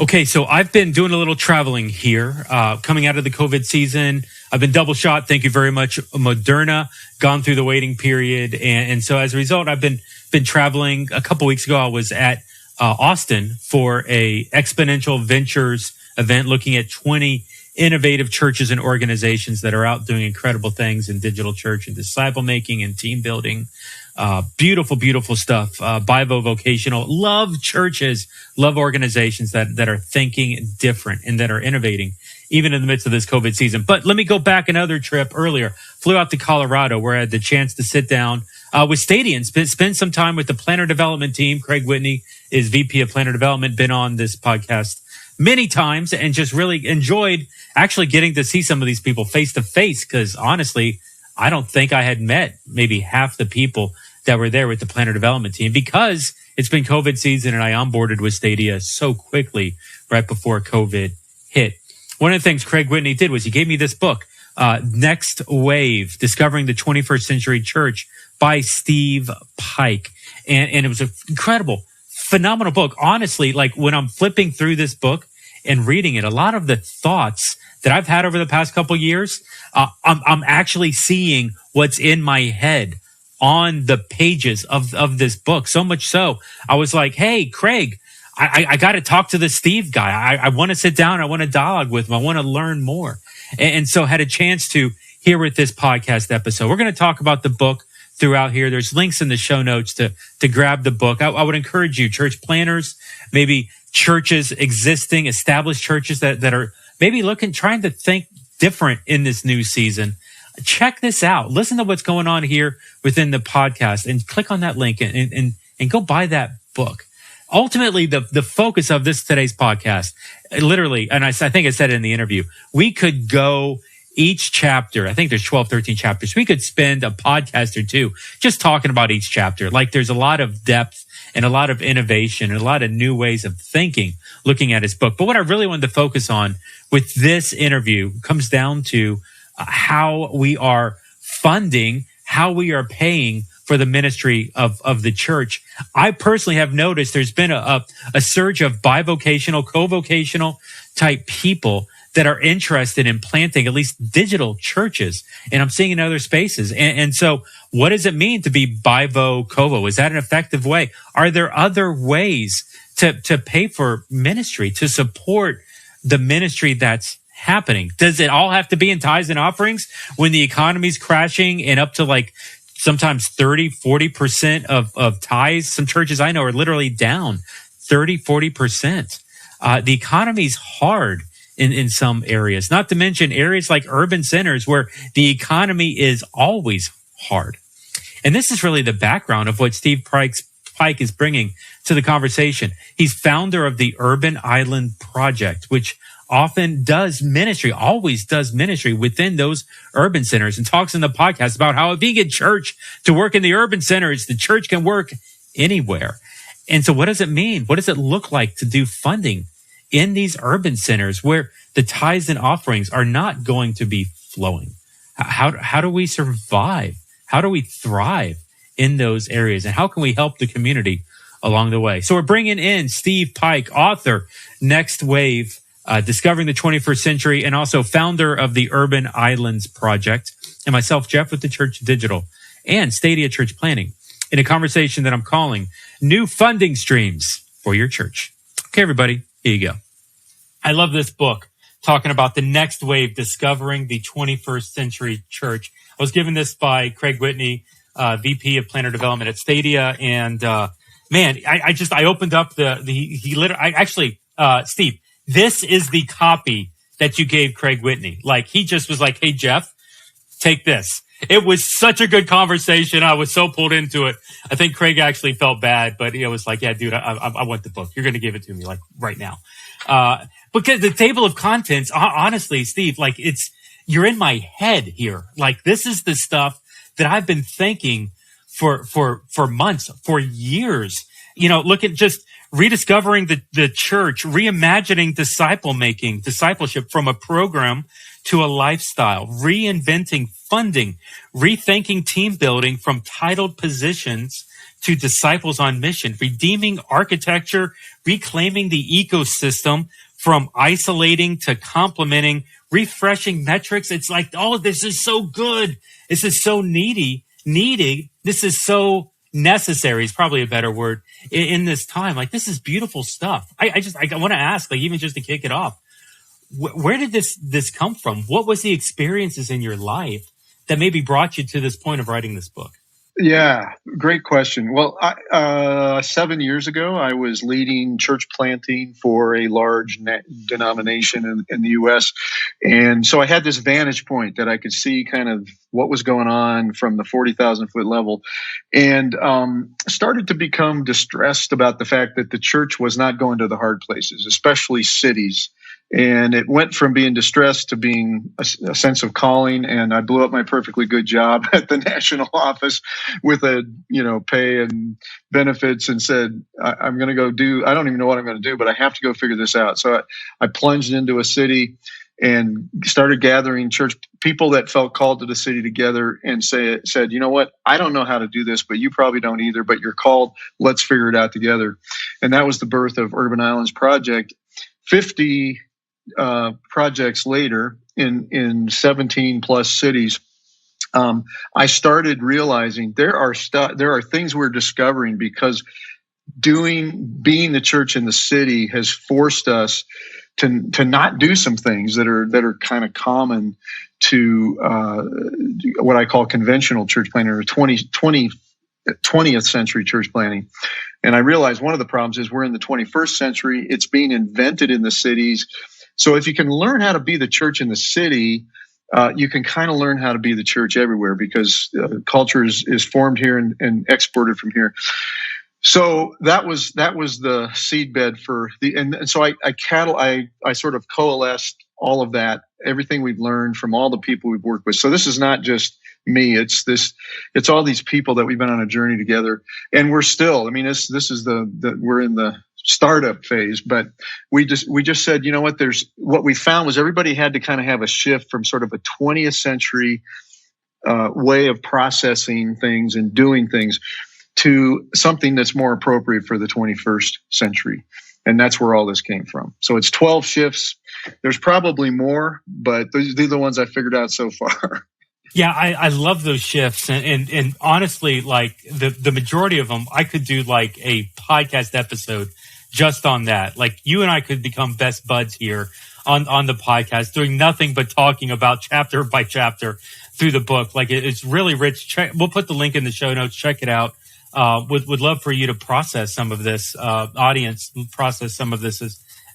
Okay, so I've been doing a little traveling here, coming out of the COVID season. I've been double shot. Thank you very much, Moderna. Gone through the waiting period, and so as a result, I've been traveling. A couple weeks ago, I was at Austin for a Exponential Ventures event, looking at 20 innovative churches and organizations that are out doing incredible things in digital church and disciple making and team building. Beautiful, beautiful stuff. Bi-Vocational. Love churches, love organizations that are thinking different and that are innovating, even in the midst of this COVID season. But let me go back another trip earlier. Flew out to Colorado, where I had the chance to sit down with Stadia and spend some time with the planner development team. Craig Whitney is VP of Planner Development, been on this podcast many times, and just really enjoyed actually getting to see some of these people face to face, because honestly, I don't think I had met maybe half the people that were there with the planner development team, because it's been COVID season and I onboarded with Stadia so quickly right before COVID hit. One of the things Craig Whitney did was he gave me this book, Next Wave, Discovering the 21st Century Church by Steve Pike. And it was an incredible, phenomenal book. Honestly, like when I'm flipping through this book and reading it, a lot of the thoughts that I've had over the past couple years, I'm actually seeing what's in my head on the pages of this book. So much so, I was like, hey, Craig, I got to talk to the Steve guy. I want to sit down. I want to dialogue with him. I want to learn more. And so had a chance to hear with this podcast episode. We're going to talk about the book throughout here. There's links in the show notes to grab the book. I would encourage you, church planners, maybe churches, existing, established churches that are maybe trying to think different in this new season. Check this out. Listen to what's going on here within the podcast and click on that link and go buy that book. Ultimately, the focus of today's podcast, literally, and I think I said it in the interview, we could go each chapter. I think there's 12, 13 chapters. We could spend a podcast or two just talking about each chapter. Like there's a lot of depth and a lot of innovation and a lot of new ways of thinking looking at his book. But what I really wanted to focus on with this interview comes down to how we are funding, how we are paying for the ministry of the church. I personally have noticed there's been a surge of bi-vocational, co-vocational type people that are interested in planting at least digital churches. And I'm seeing in other spaces. And so what does it mean to be bi-vo, co-vo? Is that an effective way? Are there other ways to pay for ministry, to support the ministry that's happening? Does it all have to be in tithes and offerings when the economy's crashing and up to like sometimes 30, 40% of tithes? Some churches I know are literally down 30, 40%. The economy's hard in some areas, not to mention areas like urban centers where the economy is always hard. And this is really the background of what Steve Pike is bringing to the conversation. He's founder of the Urban Island Project, which often does ministry, always does ministry within those urban centers, and talks in the podcast about how if you get church to work in the urban centers, the church can work anywhere. And so what does it mean? What does it look like to do funding in these urban centers where the tithes and offerings are not going to be flowing? How do we survive? How do we thrive in those areas? And how can we help the community along the way? So we're bringing in Steve Pike, author, Next Wave, Discovering the 21st Century, and also founder of the Urban Islands Project, and myself, Jeff, with theChurch.digital and Stadia Church Planning, in a conversation that I'm calling New Funding Streams for Your Church. Okay, everybody, here you go. I love this book, talking about the next wave, discovering the 21st century church. I was given this by Craig Whitney, VP of Planner Development at Stadia. And, man, I opened up Steve, this is the copy that you gave Craig Whitney. Like, he just was like, hey, Jeff, take this. It was such a good conversation. I was so pulled into it. I think Craig actually felt bad, but he was like, yeah, dude, I want the book. You're going to give it to me like right now. Because the table of contents, honestly, Steve, like you're in my head here. Like this is the stuff that I've been thinking for months, for years. You know, look at just rediscovering the church, reimagining discipleship from a program to a lifestyle, reinventing funding, rethinking team building from titled positions to disciples on mission, redeeming architecture, reclaiming the ecosystem from isolating to complementing, refreshing metrics. It's like, oh, this is so good. This is so needed. This is so necessary is probably a better word in this time. Like, this is beautiful stuff. I want to ask, like, even just to kick it off, where did this come from? What was the experiences in your life that maybe brought you to this point of writing this book? Yeah, great question. Well, 7 years ago, I was leading church planting for a large denomination in the U.S. And so I had this vantage point that I could see kind of what was going on from the 40,000 foot level, and started to become distressed about the fact that the church was not going to the hard places, especially cities. And it went from being distressed to being a sense of calling. And I blew up my perfectly good job at the national office with pay and benefits, and said, I'm going to go I don't even know what I'm going to do, but I have to go figure this out. So I plunged into a city and started gathering church people that felt called to the city together, and said, you know what, I don't know how to do this, but you probably don't either, but you're called. Let's figure it out together. And that was the birth of Urban Islands Project. 50 projects later in 17 plus cities, I started realizing there are things we're discovering because being the church in the city has forced us to not do some things that are kind of common to what I call conventional church planning, or 20th century church planning. And I realized one of the problems is we're in the 21st century. It's being invented in the cities. So if you can learn how to be the church in the city, you can kind of learn how to be the church everywhere, because culture is formed here and exported from here. So that was the seedbed for and so I sort of coalesced all of that, everything we've learned from all the people we've worked with. So this is not just me. It's all these people that we've been on a journey together, and we're still. I mean, this is we're in the startup phase, but we just said, you know what we found was everybody had to kind of have a shift from sort of a 20th century way of processing things and doing things to something that's more appropriate for the 21st century. And that's where all this came from. So it's 12 shifts. There's probably more, but these are the ones I figured out so far. Yeah, I love those shifts. And honestly, like the majority of them, I could do like a podcast episode just on that. Like, you and I could become best buds here on the podcast, doing nothing but talking about chapter by chapter through the book. Like, it's really rich. We'll put the link in the show notes. Check it out. Would love for you to process some of this, audience, process some of this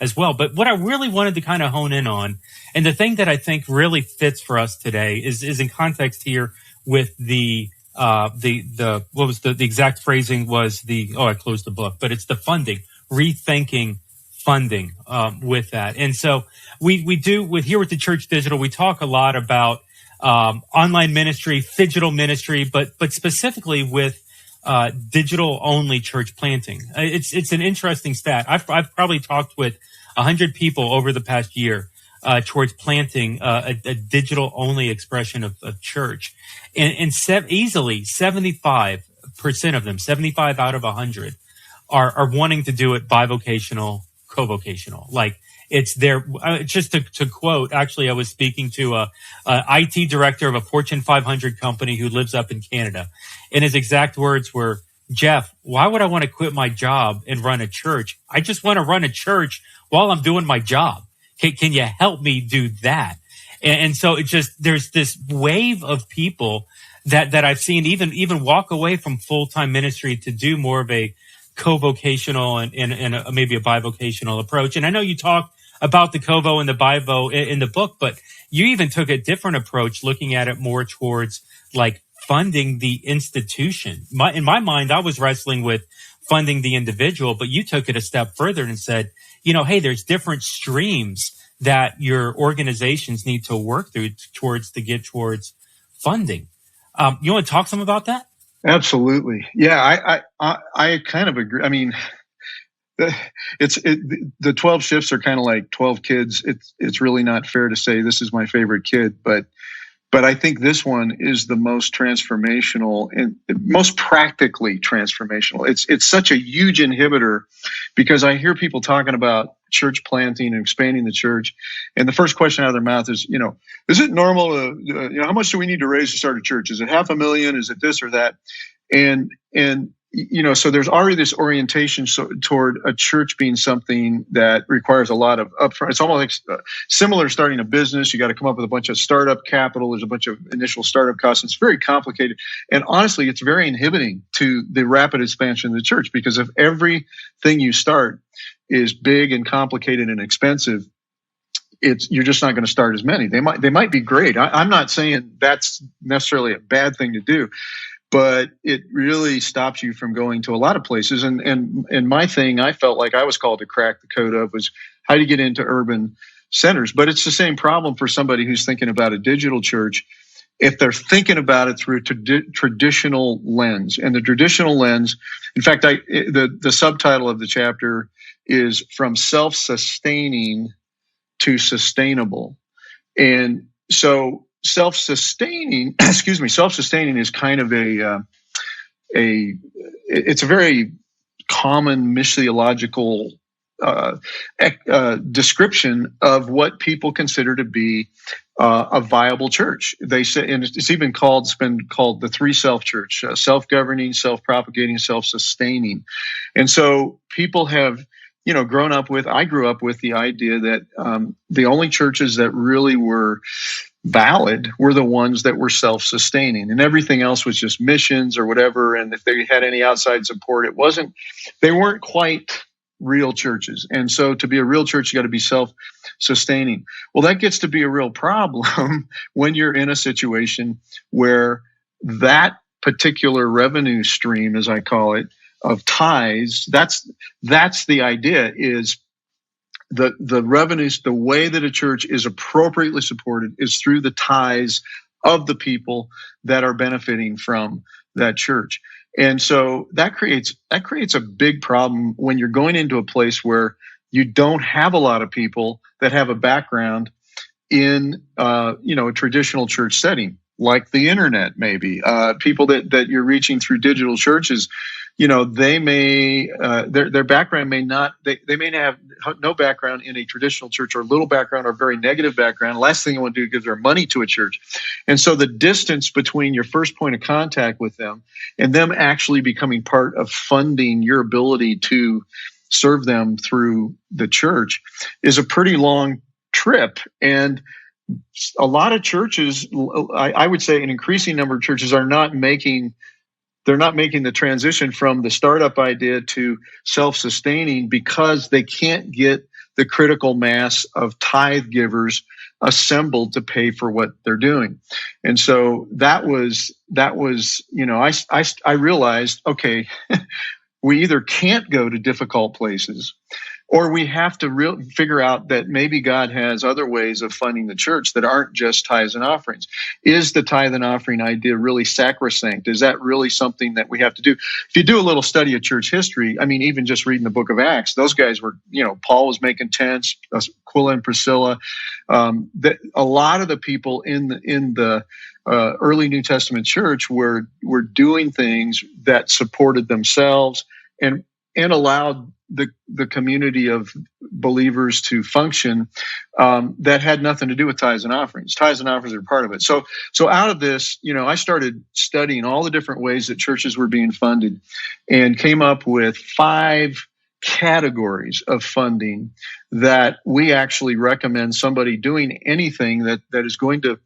as well. But what I really wanted to kind of hone in on, and the thing that I think really fits for us today is in context here with the what was the exact phrasing was I closed the book, but it's the funding, rethinking funding, with that. And so we do here with the Church Digital, we talk a lot about, online ministry, digital ministry, but specifically with digital only church planting. It's an interesting stat. I've probably talked with 100 people over the past year towards planting a digital only expression of church, and easily 75% of them, 75 out of 100, are wanting to do it bi-vocational, co-vocational. Like, it's there. Just to quote, actually, I was speaking to a IT director of a Fortune 500 company who lives up in Canada. And his exact words were, Jeff, why would I want to quit my job and run a church? I just want to run a church while I'm doing my job. Can you help me do that? And so there's this wave of people that I've seen even walk away from full-time ministry to do more of a co-vocational and maybe a bi-vocational approach. And I know you talk about the co-vo and the bi-vo in the book, but you even took a different approach, looking at it more towards like funding the institution. In my mind, I was wrestling with funding the individual, but you took it a step further and said, hey, there's different streams that your organizations need to work through to get towards funding. You want to talk some about that? Absolutely. Yeah, I kind of agree. I mean, the 12 shifts are kind of like 12 kids. It's really not fair to say this is my favorite kid, but But I think this one is the most transformational and most practically transformational. It's such a huge inhibitor, because I hear people talking about church planting and expanding the church, and the first question out of their mouth is, is it normal to, how much do we need to raise to start a church? Is it $500,000? Is it this or that? And so there's already this orientation toward a church being something that requires a lot of upfront. It's almost like similar to starting a business. You got to come up with a bunch of startup capital. There's a bunch of initial startup costs. It's very complicated. And honestly, it's very inhibiting to the rapid expansion of the church, because if everything you start is big and complicated and expensive, you're just not going to start as many. They might be great. I'm not saying that's necessarily a bad thing to do, but it really stops you from going to a lot of places. And my thing, I felt like I was called to crack the code of, was how do you get into urban centers? But it's the same problem for somebody who's thinking about a digital church. If they're thinking about it through a traditional lens, and the traditional lens, in fact, the subtitle of the chapter is From Self-Sustaining to Sustainable. And so self-sustaining is kind of it's a very common missiological description of what people consider to be a viable church. They say, and it's been called the three self church: self-governing, self-propagating, self-sustaining. And so people have, I grew up with the idea that the only churches that really were valid were the ones that were self-sustaining, and everything else was just missions or whatever. And if they had any outside support, they weren't quite real churches. And so to be a real church, you got to be self-sustaining. Well, that gets to be a real problem when you're in a situation where that particular revenue stream, as I call it, of tithes, that's the idea, is the revenues, the way that a church is appropriately supported is through the tithes of the people that are benefiting from that church. And so that creates a big problem when you're going into a place where you don't have a lot of people that have a background in a traditional church setting, like the internet, maybe people that you're reaching through digital churches. They may their background may not. They may have no background in a traditional church, or little background, or very negative background. Last thing you want to do is give their money to a church. And so the distance between your first point of contact with them and them actually becoming part of funding your ability to serve them through the church is a pretty long trip. And a lot of churches, I would say an increasing number of churches, are not making the transition from the startup idea to self-sustaining, because they can't get the critical mass of tithe givers assembled to pay for what they're doing. And so that was I realized, okay, we either can't go to difficult places, or we have to figure out that maybe God has other ways of funding the church that aren't just tithes and offerings. Is the tithe and offering idea really sacrosanct? Is that really something that we have to do? If you do a little study of church history, even just reading the book of Acts, those guys were, Paul was making tents, Aquila and Priscilla. A lot of the people in the early New Testament church were doing things that supported themselves and allowed the community of believers to function, that had nothing to do with tithes and offerings. Tithes and offerings are part of it. So out of this, I started studying all the different ways that churches were being funded, and came up with 5 categories of funding that we actually recommend somebody doing anything that is going to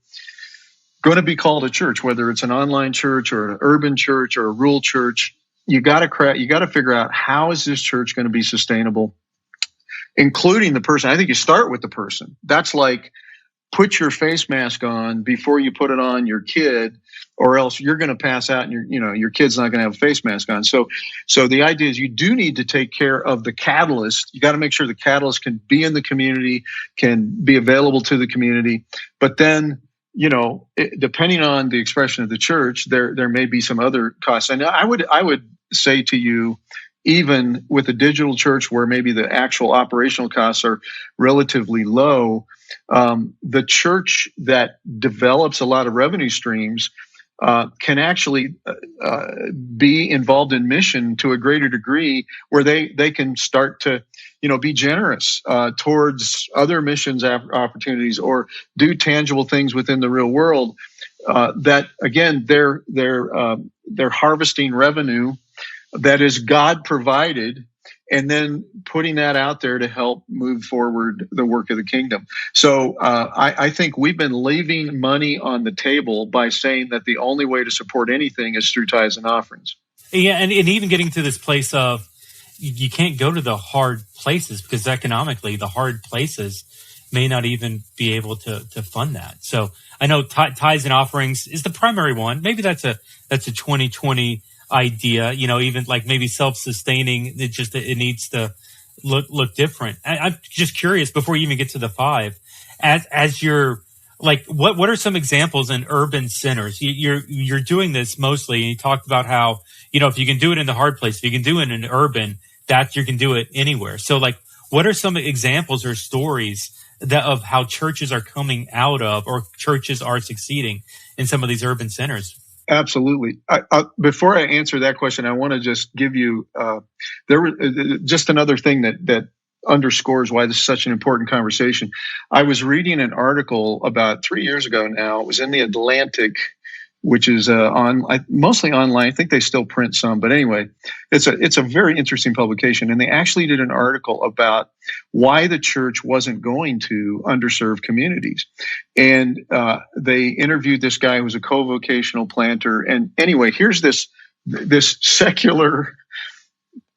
be called a church, whether it's an online church or an urban church or a rural church. You got to figure out, how is this church going to be sustainable, including the person. I think you start with the person. That's like, put your face mask on before you put it on your kid, or else you're going to pass out and your kid's not going to have a face mask on. So the idea is, you do need to take care of the catalyst. You got to make sure the catalyst can be in the community, can be available to the community. But then, depending on the expression of the church, there may be some other costs. And I would say to you, even with a digital church where maybe the actual operational costs are relatively low, the church that develops a lot of revenue streams can actually be involved in mission to a greater degree, where they can start to, be generous towards other missions opportunities, or do tangible things within the real world. That again, they're harvesting revenue that is God provided, and then putting that out there to help move forward the work of the kingdom. So I think we've been leaving money on the table by saying that the only way to support anything is through tithes and offerings. Yeah, and even getting to this place of you can't go to the hard places, because economically the hard places may not even be able to fund that. So I know tithes and offerings is the primary one. Maybe that's a 2020 idea, even like maybe self-sustaining. It needs to look different. I'm just curious, before you even get to the 5, as you're like, what are some examples in urban centers? You're doing this mostly, and you talked about how, if you can do it in the hard place, if you can do it in urban, that you can do it anywhere. So like, what are some examples or stories of how churches are coming out of, or churches are succeeding in some of these urban centers? Absolutely. Before I answer that question, I want to just give you just another thing that underscores why this is such an important conversation. I was reading an article about 3 years ago now. It was in the Atlantic, which is mostly online. I think they still print some, but anyway, it's a very interesting publication. And they actually did an article about why the church wasn't going to underserved communities. And they interviewed this guy who was a co-vocational planter. And anyway, here's this secular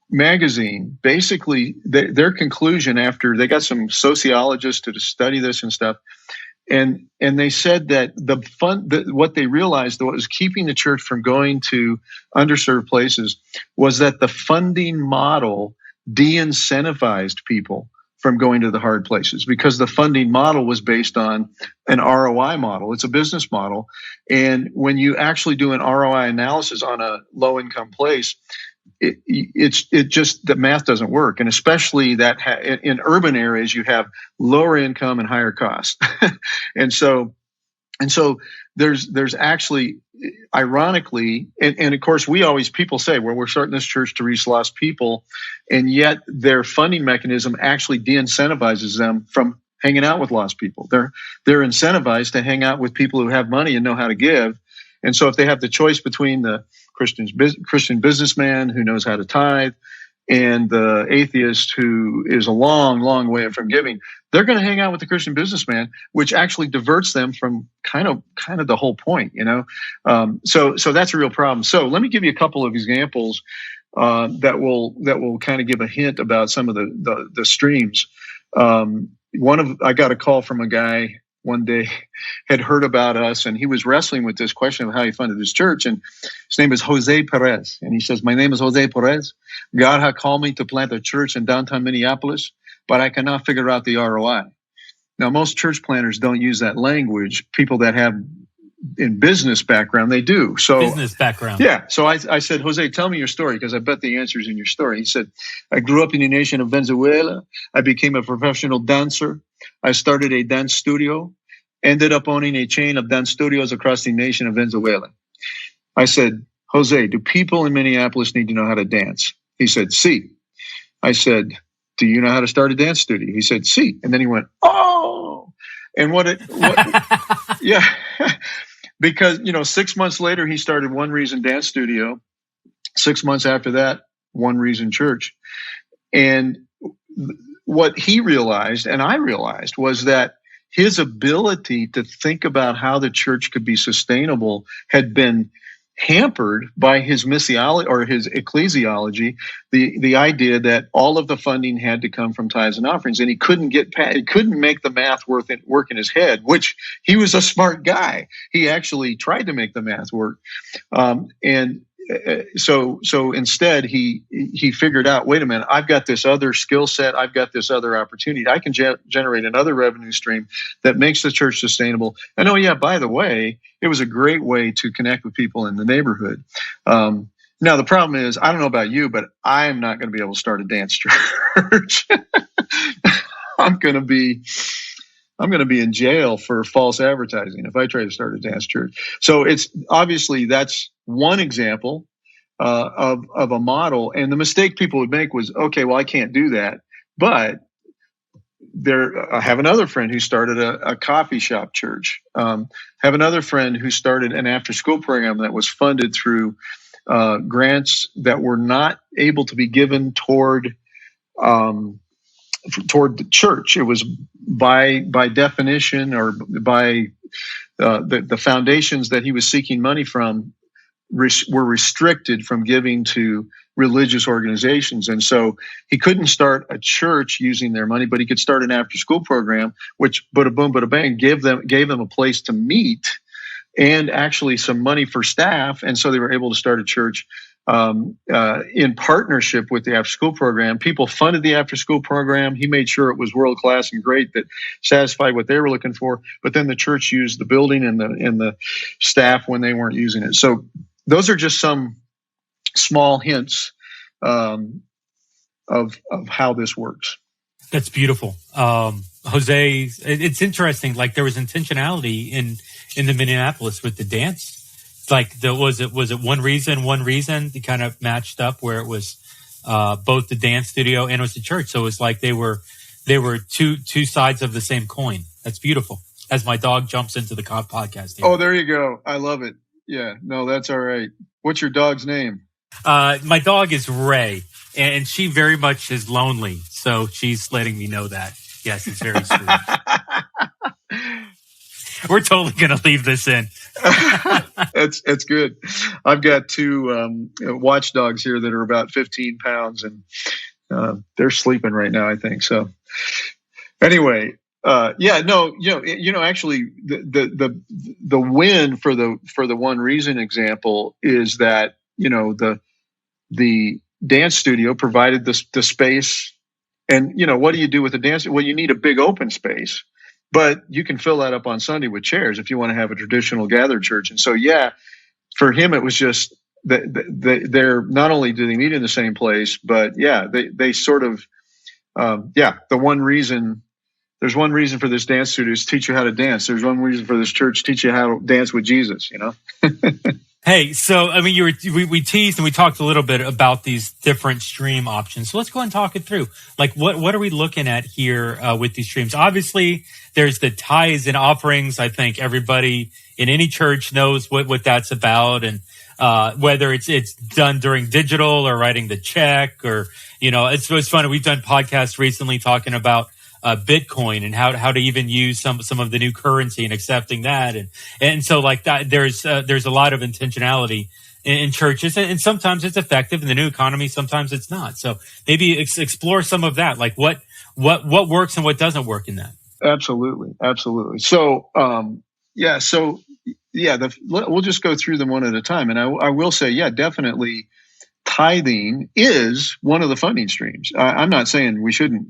magazine. Basically, their conclusion, after they got some sociologists to study this and stuff, and they said that what they realized, what was keeping the church from going to underserved places, was that the funding model de-incentivized people from going to the hard places, because the funding model was based on an ROI model. It's a business model. And when you actually do an ROI analysis on a low income place, it just, the math doesn't work. And especially that in urban areas, you have lower income and higher costs. and so there's actually, ironically, and of course, people say, well, we're starting this church to reach lost people, and yet their funding mechanism actually de-incentivizes them from hanging out with lost people. They're incentivized to hang out with people who have money and know how to give. And so if they have the choice between the Christian businessman who knows how to tithe and the atheist who is a long, long way from giving, they're going to hang out with the Christian businessman, which actually diverts them from kind of the whole point, So that's a real problem. So let me give you a couple of examples that will kind of give a hint about some of the streams. I got a call from a guy one day, had heard about us, and he was wrestling with this question of how he funded his church. And his name is Jose Perez. And he says, my name is Jose Perez. God had called me to plant a church in downtown Minneapolis, but I cannot figure out the ROI. Now, most church planters don't use that language. People that have in business background, they do. So business background. Yeah. So I said, Jose, tell me your story, because I bet the answer's in your story. He said, I grew up in the nation of Venezuela. I became a professional dancer. I started a dance studio, ended up owning a chain of dance studios across the nation of Venezuela. I said, Jose, do people in Minneapolis need to know how to dance? He said, sí. I said, do you know how to start a dance studio? He said, sí. And then he went, oh. And yeah. Because, 6 months later, he started One Reason Dance Studio. 6 months after that, One Reason Church. And what he realized, and I realized, was that his ability to think about how the church could be sustainable had been hampered by his missiology or his ecclesiology, the idea that all of the funding had to come from tithes and offerings, and he couldn't make the math work in his head, which he was a smart guy. He actually tried to make the math work. So instead he figured out, wait a minute, I've got this other skill set. I've got this other opportunity. I can generate another revenue stream that makes the church sustainable. And oh yeah, by the way, it was a great way to connect with people in the neighborhood. Now the problem is, I don't know about you, but I am not going to be able to start a dance church. I'm going to be I'm going to be in jail for false advertising if I try to start a dance church. So it's obviously that's one example of a model. And the mistake people would make was, okay, well, I can't do that. But I have another friend who started a coffee shop church. Have another friend who started an after-school program that was funded through grants that were not able to be given toward the church. It was by definition, or by the foundations that he was seeking money from were restricted from giving to religious organizations. And so he couldn't start a church using their money, but he could start an after-school program, which bada boom, bada bang, gave them a place to meet and actually some money for staff. And so they were able to start a church in partnership with the after-school program. People funded the after-school program. He made sure it was world-class and great, that satisfied what they were looking for. But then the church used the building and the staff when they weren't using it. So those are just some small hints of how this works. That's beautiful. Jose, it's interesting. Like, there was intentionality in the Minneapolis with the dance. Like, was it one reason that kind of matched up where it was both the dance studio and it was the church. So it was like they were two sides of the same coin. That's beautiful. As my dog jumps into the podcast here. Oh, there you go. I love it. Yeah, no, that's all right. What's your dog's name? My dog is Ray, and she very much is lonely. So she's letting me know that. Yes, it's very sweet. We're totally going to leave this in. That's good. I've got two watchdogs here that are about 15 pounds, and they're sleeping right now, I think. So anyway, actually the win for the one reason example is that, the dance studio provided the space. And, what do you do with a dance? Well, you need a big open space, but you can fill that up on Sunday with chairs if you want to have a traditional gathered church. And so, for him, it was just that they're not only do they meet in the same place, but they sort of, the one reason. There's one reason for this dance studio is teach you how to dance. There's one reason for this church, teach you how to dance with Jesus, Hey, so, I mean, we teased and we talked a little bit about these different stream options. So let's go ahead and talk it through. Like, what are we looking at here with these streams? Obviously, there's the tithes and offerings. I think everybody in any church knows what that's about, and whether it's done during digital or writing the check, or, it's funny. We've done podcasts recently talking about Bitcoin and how to even use some of the new currency and accepting that, and so like that there's a lot of intentionality in churches, and sometimes it's effective in the new economy, sometimes it's not. So maybe explore some of that, like what works and what doesn't work in that. Absolutely. So we'll just go through them one at a time, and I will say, definitely tithing is one of the funding streams. I'm not saying we shouldn't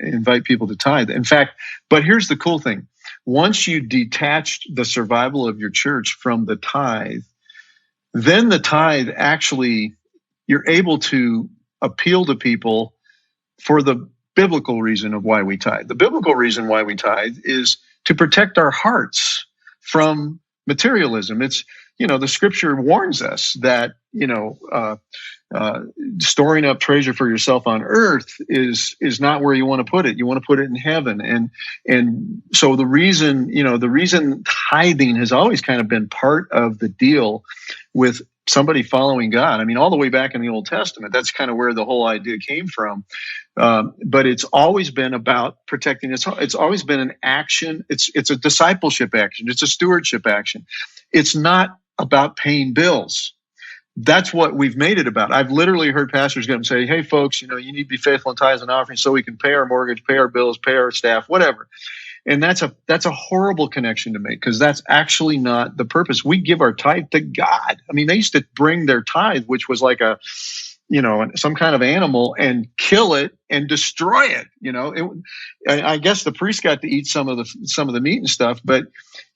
invite people to tithe. In fact, but here's the cool thing. Once you detached the survival of your church from the tithe, then the tithe actually, you're able to appeal to people for the biblical reason of why we tithe. The biblical reason why we tithe is to protect our hearts from materialism. It's, the scripture warns us that, storing up treasure for yourself on earth is not where you want to put it. You want to put it in heaven. And so the reason tithing has always kind of been part of the deal with somebody following God. I mean, all the way back in the Old Testament, that's kind of where the whole idea came from. But it's always been about protecting. It's always been an action. It's a discipleship action. It's a stewardship action. It's not about paying bills. That's what we've made it about. I've literally heard pastors get up and say, hey, folks, you need to be faithful in tithes and offerings so we can pay our mortgage, pay our bills, pay our staff, whatever. And that's a horrible connection to make, because that's actually not the purpose. We give our tithe to God. I mean, they used to bring their tithe, which was like some kind of animal, and kill it and destroy it. I guess the priest got to eat some of the meat and stuff, but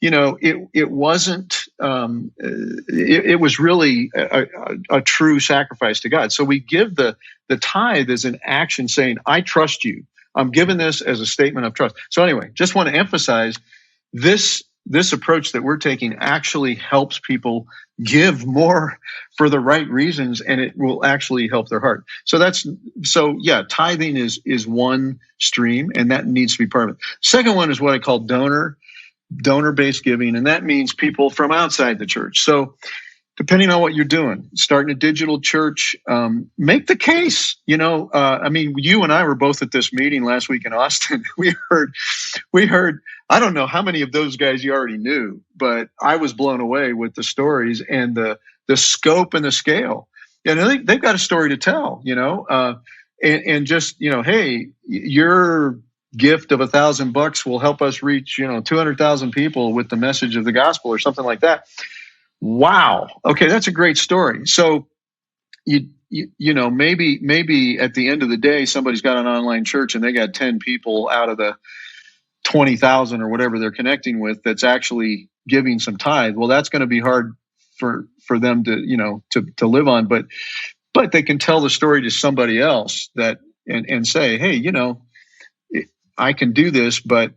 it wasn't. It was really a true sacrifice to God. So we give the tithe as an action saying, I trust you. I'm giving this as a statement of trust. So anyway, just want to emphasize this approach that we're taking actually helps people give more for the right reasons, and it will actually help their heart. So yeah, tithing is one stream, and that needs to be part of it. Second one is what I call donor-based giving, and that means people from outside the church. So depending on what you're doing, starting a digital church, make the case. You and I were both at this meeting last week in Austin. We heard, I don't know how many of those guys you already knew, but I was blown away with the stories and the scope and the scale. And they've got a story to tell, and just, hey, your gift of $1,000 will help us reach, 200,000 people with the message of the gospel or something like that. Wow. Okay, that's a great story. So maybe at the end of the day, somebody's got an online church and they got 10 people out of the 20,000 or whatever they're connecting with that's actually giving some tithe. Well, that's going to be hard for them to live on, but they can tell the story to somebody else and say, hey, I can do this, but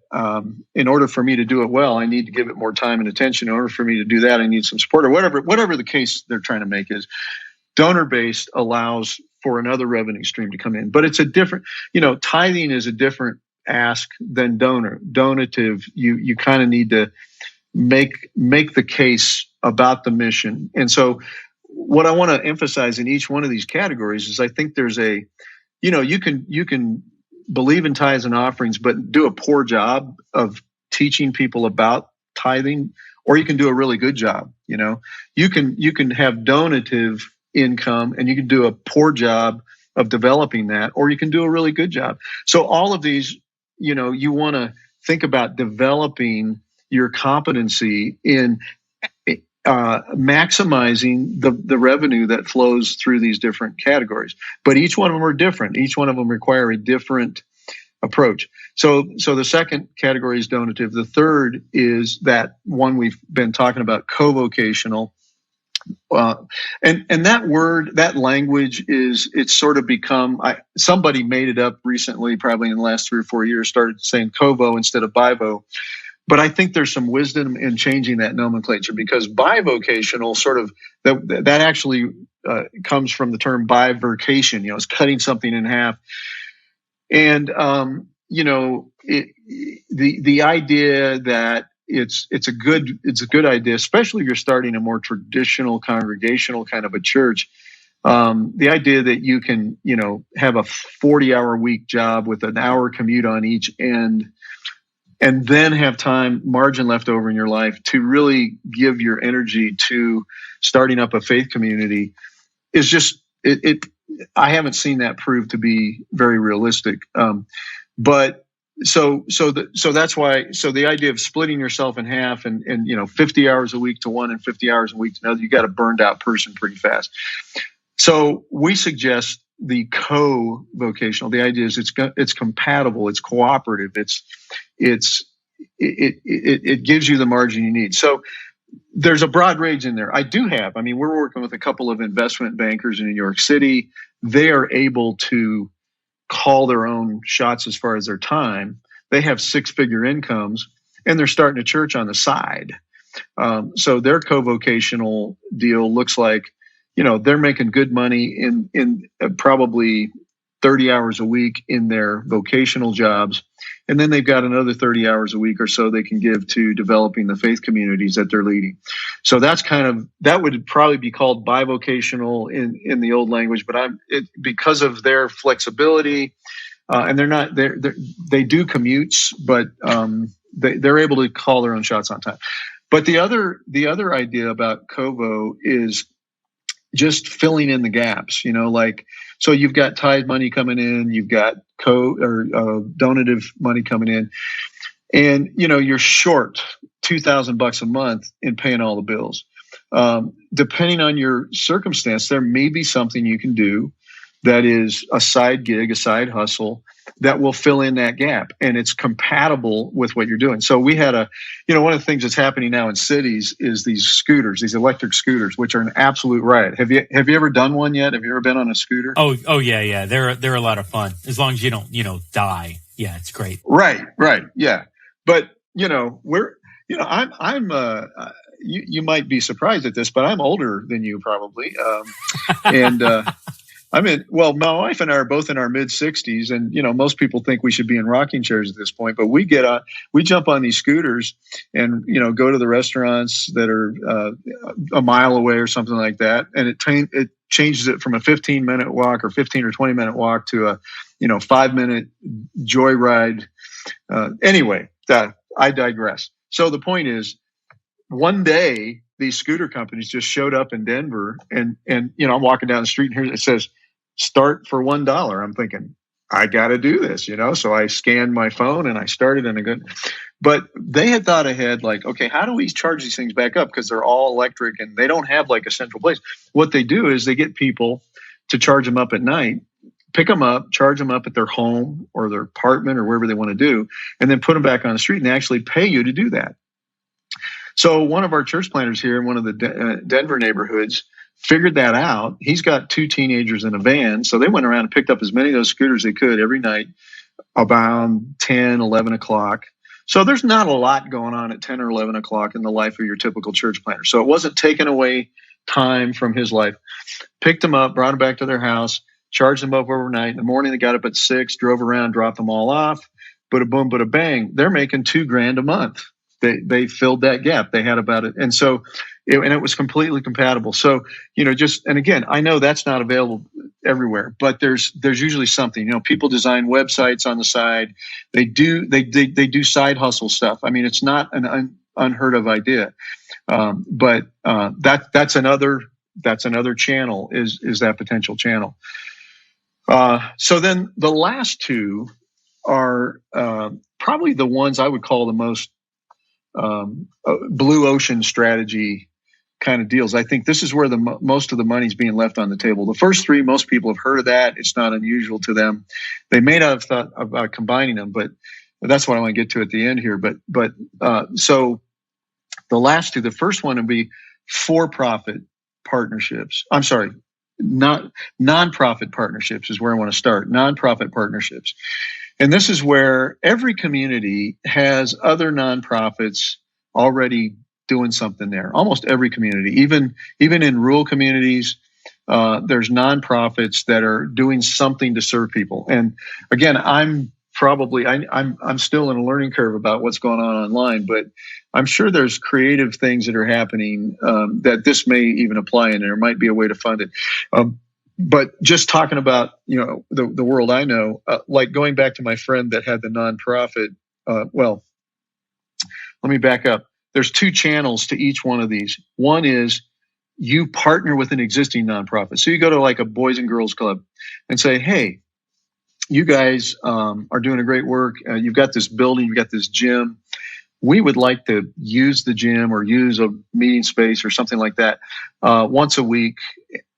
in order for me to do it well, I need to give it more time and attention. In order for me to do that, I need some support, or whatever the case they're trying to make is. Donor-based allows for another revenue stream to come in, but it's a different, tithing is a different ask than donative. You kind of need to make the case about the mission. And so what I want to emphasize in each one of these categories is I think there's you can believe in tithes and offerings, but do a poor job of teaching people about tithing, or you can do a really good job. You can have donative income and you can do a poor job of developing that, or you can do a really good job. So all of these, you want to think about developing your competency in maximizing the revenue that flows through these different categories. But each one of them are different. Each one of them require a different approach. So the second category is donative. The third is that one we've been talking about, co-vocational. And that language it's sort of become, somebody made it up recently, probably in the last 3 or 4 years, started saying co-vo instead of Bi-Vo. But I think there's some wisdom in changing that nomenclature, because bi-vocational sort of that actually comes from the term bi-vocation. It's cutting something in half, and the idea that it's a good idea, especially if you're starting a more traditional congregational kind of a church. The idea that you can have a 40-hour week job with an hour commute on each end, and then have margin left over in your life to really give your energy to starting up a faith community is just I haven't seen that prove to be very realistic. But so that's why. So the idea of splitting yourself in half and 50 hours a week to one and 50 hours a week to another, you got a burned out person pretty fast. So we suggest the co-vocational. The idea is it's compatible, it's cooperative, it gives you the margin you need. So there's a broad range in there. We're working with a couple of investment bankers in New York City. They are able to call their own shots as far as their time. They have 6-figure incomes, and they're starting a church on the side. So their co-vocational deal looks like, they're making good money in probably 30 hours a week in their vocational jobs. And then they've got another 30 hours a week or so they can give to developing the faith communities that they're leading. So that would probably be called bi-vocational in the old language, but because of their flexibility, and they do commutes, but they're able to call their own shots on time. But the other idea about co-vo is just filling in the gaps, so you've got tithe money coming in, you've got donative money coming in, and you're short $2,000 a month in paying all the bills. Depending on your circumstance, there may be something you can do that is a side gig, a side hustle that will fill in that gap, and it's compatible with what you're doing. So we had one of the things that's happening now in cities is these scooters, these electric scooters, which are an absolute riot. Have you ever done one yet? Have you ever been on a scooter? Oh yeah. They're a lot of fun as long as you don't, die. Yeah, it's great. Right. Yeah. But, you might be surprised at this, but I'm older than you probably. And my wife and I are both in our mid 60s, and most people think we should be in rocking chairs at this point. But we jump on these scooters, and go to the restaurants that are a mile away or something like that, and it changes it from a 15-minute walk or 15 or 20-minute walk to a 5-minute joyride. Anyway, I digress. So the point is, one day these scooter companies just showed up in Denver, and I'm walking down the street, and here it says start for $1. I'm thinking, I got to do this, So I scanned my phone and I started but they had thought ahead, like, okay, how do we charge these things back up? Because they're all electric and they don't have like a central place. What they do is they get people to charge them up at night, pick them up, charge them up at their home or their apartment or wherever they want to do, and then put them back on the street, and they actually pay you to do that. So one of our church planters here in one of the Denver neighborhoods figured that out. He's got 2 teenagers in a van. So they went around and picked up as many of those scooters they could every night about 10, 11 o'clock. So there's not a lot going on at 10 or 11 o'clock in the life of your typical church planter. So it wasn't taking away time from his life. Picked them up, brought them back to their house, charged them up overnight. In the morning, they got up at 6, drove around, dropped them all off. Bada boom, bada bang. They're making $2,000 a month. They filled that gap. They had about it. And so, it was completely compatible. So, and again, I know that's not available everywhere, but there's usually something, people design websites on the side. They do side hustle stuff. I mean, it's not an unheard of idea. But that's another channel is that potential channel. So then the last two are probably the ones I would call the most blue ocean strategy kind of deals. I think this is where most of the money's being left on the table. The first 3, most people have heard of that. It's not unusual to them. They may not have thought about combining them, but that's what I want to get to at the end here. But so the last 2, the first one would be for-profit partnerships. I'm sorry, not nonprofit partnerships is where I want to start. Nonprofit partnerships. And this is where every community has other nonprofits already doing something there. Almost every community, even in rural communities, there's nonprofits that are doing something to serve people. And again, I'm still in a learning curve about what's going on online, but I'm sure there's creative things that are happening that this may even apply in. There might be a way to fund it. But just talking about, the world I know, like going back to my friend that had the nonprofit, let me back up. There's 2 channels to each one of these. One is you partner with an existing nonprofit. So you go to like a Boys and Girls Club and say, hey, you guys are doing a great work. You've got this building, you've got this gym. We would like to use the gym or use a meeting space or something like that once a week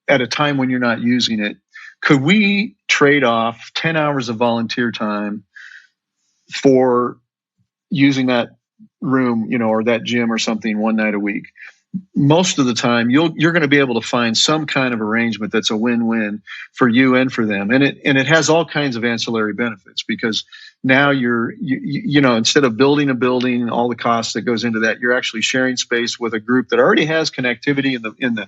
at a time when you're not using it. Could we trade off 10 hours of volunteer time for using that room, or that gym or something one night a week? Most of the time, you're going to be able to find some kind of arrangement that's a win-win for you and for them, and it has all kinds of ancillary benefits, because now you're instead of building a building, all the costs that goes into that, you're actually sharing space with a group that already has connectivity in the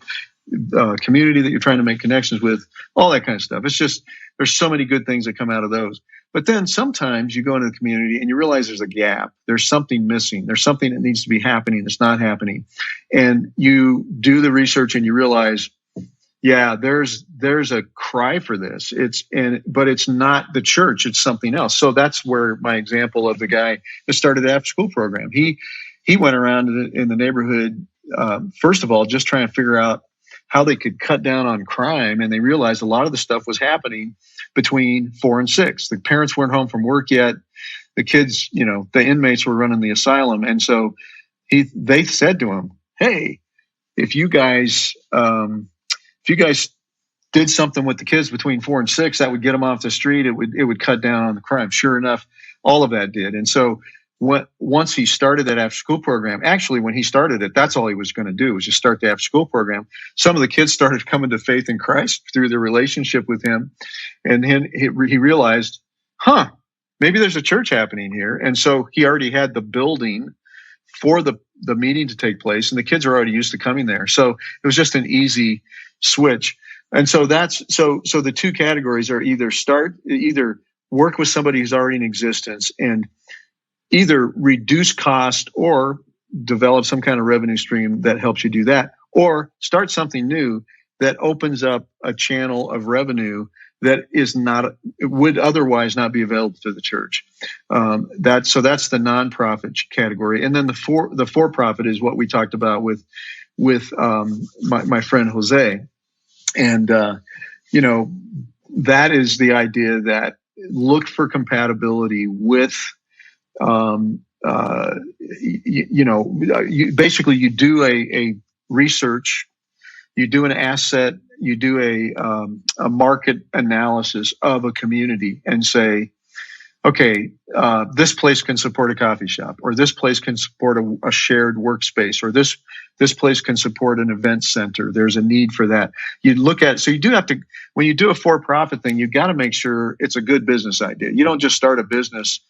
community that you're trying to make connections with, all that kind of stuff. It's just, there's so many good things that come out of those. But then sometimes you go into the community and you realize there's a gap. There's something missing. There's something that needs to be happening that's not happening. And you do the research and you realize, yeah, there's a cry for this. But it's not the church. It's something else. So that's where my example of the guy that started the after school program. He went around in the neighborhood, first of all, just trying to figure out how they could cut down on crime. And they realized a lot of the stuff was happening between 4 and 6. The parents weren't home from work yet. The kids, the inmates were running the asylum. And so they said to him, hey, if you guys did something with the kids between 4 and 6, that would get them off the street. It would cut down on the crime. Sure enough, all of that did. And so once he started that after school program, actually, when he started it, that's all he was going to do, was just start the after school program. Some of the kids started coming to faith in Christ through their relationship with him. And then he realized, maybe there's a church happening here. And so he already had the building for the meeting to take place, and the kids are already used to coming there. So it was just an easy switch. And so so the two categories are either work with somebody who's already in existence and either reduce cost or develop some kind of revenue stream that helps you do that, or start something new that opens up a channel of revenue that would otherwise not be available to the church. That's the nonprofit category, and then the for-profit is what we talked about with my friend Jose, and that is the idea that look for compatibility with. Basically you do a research, you do an asset, you do a market analysis of a community and say, okay, this place can support a coffee shop, or this place can support a shared workspace, or this place can support an event center. There's a need for that. So you do have to, when you do a for-profit thing, you've got to make sure it's a good business idea. You don't just start a business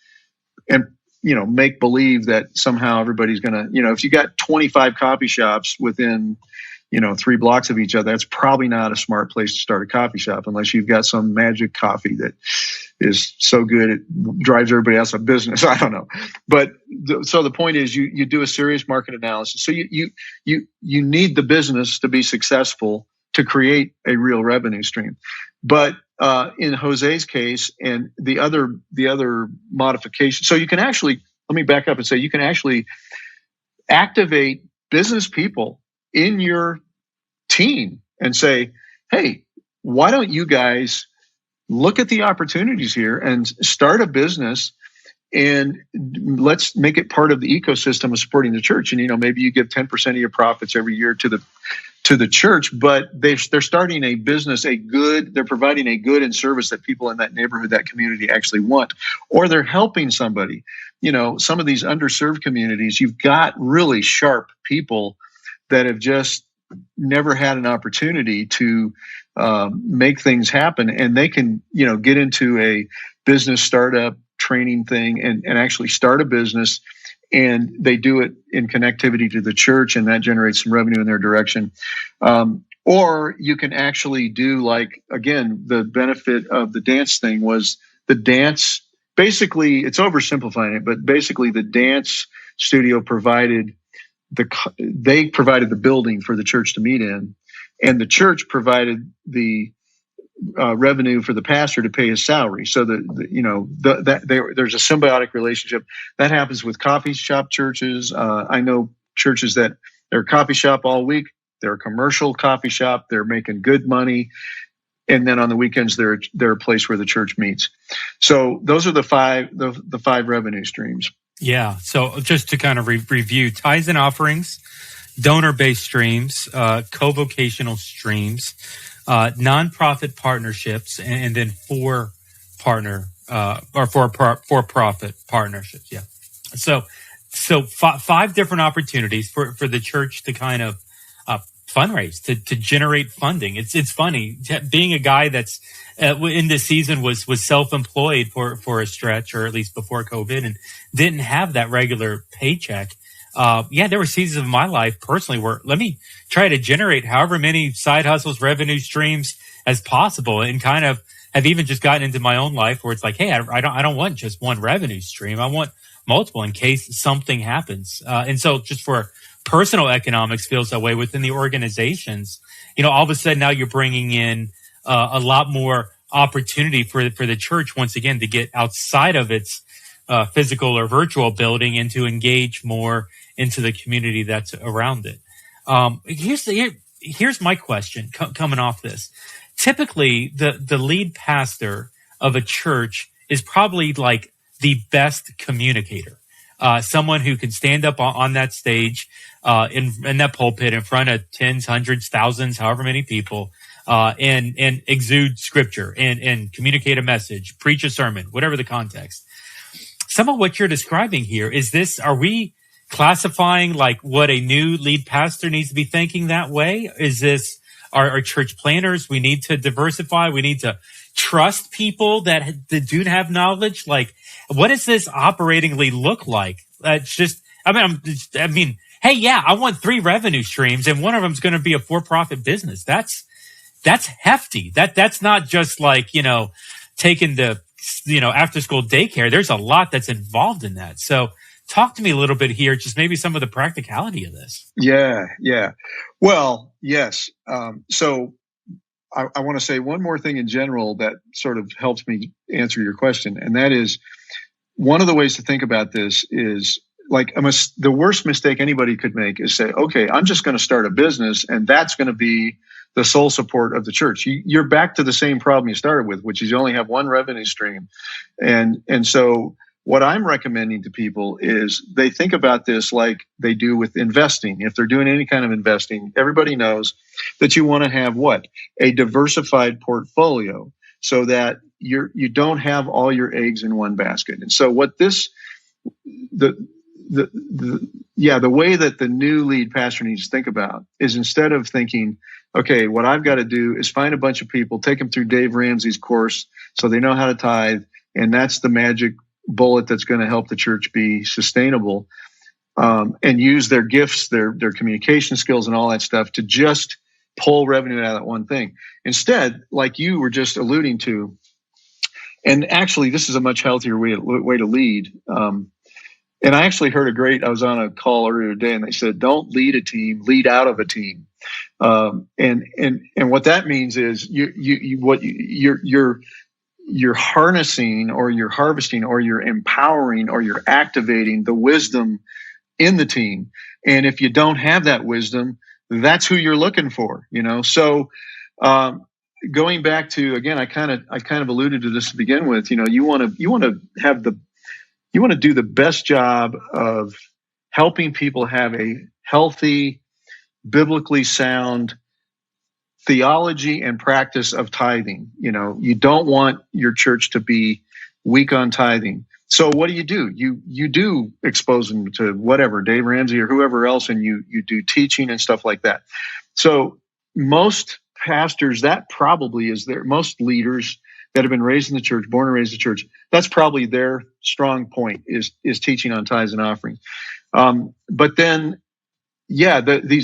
and make believe that somehow everybody's going to, if you got 25 coffee shops within 3 blocks of each other, that's probably not a smart place to start a coffee shop unless you've got some magic coffee that is so good it drives everybody else out of business. I don't know. But so the point is you do a serious market analysis. So you need the business to be successful to create a real revenue stream. But in Jose's case and the other modification, so you can actually, let me back up and say, you can actually activate business people in your team and say, hey, why don't you guys look at the opportunities here and start a business, and let's make it part of the ecosystem of supporting the church. And, maybe you give 10% of your profits every year to the church, but they're starting a business, they're providing a good and service that people in that neighborhood, that community actually want, or they're helping somebody. Some of these underserved communities, you've got really sharp people that have just never had an opportunity to make things happen, and they can, get into a business startup training thing and actually start a business, and they do it in connectivity to the church, and that generates some revenue in their direction. Or you can actually do, like, again, the benefit of the dance thing was the dance, basically, it's oversimplifying it, but basically the dance studio provided the building for the church to meet in, and the church provided the revenue for the pastor to pay his salary. So there's a symbiotic relationship that happens with coffee shop churches. I know churches that they're a coffee shop all week, they're a commercial coffee shop, they're making good money, and then on the weekends they're a place where the church meets. So those are the five revenue streams. Yeah. So just to kind of review: tithes and offerings, donor-based streams, co-vocational streams, nonprofit partnerships, and then for-profit partnerships. Yeah. So 5 different opportunities for the church to kind of fundraise, to generate funding. It's funny, being a guy that's in this season was self-employed for a stretch, or at least before COVID, and didn't have that regular paycheck. There were seasons of my life personally where let me try to generate however many side hustles, revenue streams as possible, and kind of have even just gotten into my own life where it's like, hey, I don't want just one revenue stream. I want multiple in case something happens. And so just for personal economics feels that way within the organizations. All of a sudden now you're bringing in a lot more opportunity for the church once again to get outside of its physical or virtual building and to engage more into the community that's around it. Here's my question coming off this. Typically, the lead pastor of a church is probably like the best communicator. Someone who can stand up on that stage, in that pulpit in front of tens, hundreds, thousands, however many people, and exude scripture and communicate a message, preach a sermon, whatever the context. Some of what you're describing here, are we classifying like what a new lead pastor needs to be thinking that way? Is this our church planners? We need to diversify. We need to trust people that do have knowledge. Like, what does this operatingly look like? Hey, yeah, I want 3 revenue streams and one of them is going to be a for-profit business. That's hefty. That's not just like, taking the, after school daycare. There's a lot that's involved in that. So talk to me a little bit here, just maybe some of the practicality of this. Yeah. Well, yes. So I want to say one more thing in general that sort of helps me answer your question. And that is, one of the ways to think about this is like the worst mistake anybody could make is say, okay, I'm just going to start a business and that's going to be the sole support of the church. You're back to the same problem you started with, which is you only have one revenue stream. And so what I'm recommending to people is they think about this like they do with investing. If they're doing any kind of investing, everybody knows that you want to have what? A diversified portfolio so that you don't have all your eggs in one basket. And so what the way that the new lead pastor needs to think about is instead of thinking, okay, what I've got to do is find a bunch of people, take them through Dave Ramsey's course so they know how to tithe, and that's the magic bullet that's going to help the church be sustainable, and use their gifts, their communication skills and all that stuff to just pull revenue out of that one thing. Instead, like you were just alluding to, and actually this is a much healthier way to lead. And I actually heard I was on a call earlier today and they said, don't lead a team, lead out of a team. And what that means is you're harnessing or you're harvesting or you're empowering or you're activating the wisdom in the team. And if you don't have that wisdom, that's who you're looking for, So, going back to, again, I kind of alluded to this to begin with, you want to do the best job of helping people have a healthy, biblically sound theology and practice of tithing. You don't want your church to be weak on tithing. So what do? You do expose them to whatever, Dave Ramsey or whoever else, and you do teaching and stuff like that. So most pastors, that probably is most leaders that have been raised in the church, born and raised in the church, that's probably their strong point is teaching on tithes and offerings. But then,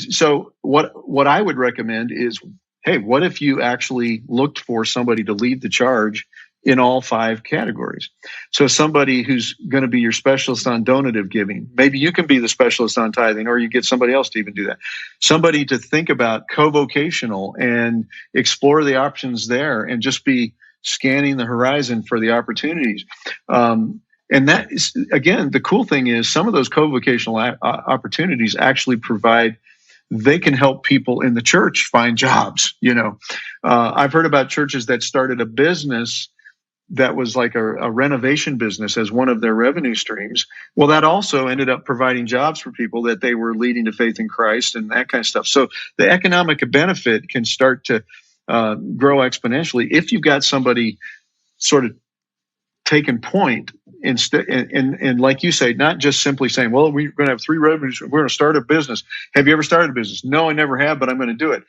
so what I would recommend is, hey, what if you actually looked for somebody to lead the charge in all 5 categories? So somebody who's going to be your specialist on donative giving. Maybe you can be the specialist on tithing, or you get somebody else to even do that. Somebody to think about co-vocational and explore the options there and just be scanning the horizon for the opportunities. And that is, again, the cool thing is some of those co-vocational opportunities actually they can help people in the church find jobs. I've heard about churches that started a business that was like a renovation business as one of their revenue streams. Well, that also ended up providing jobs for people that they were leading to faith in Christ and that kind of stuff. So the economic benefit can start to grow exponentially if you've got somebody sort of taking point instead, and like you say, not just simply saying, well, we're going to have 3 revenues, we're going to start a business. Have you ever started a business? No, I never have, but I'm going to do it.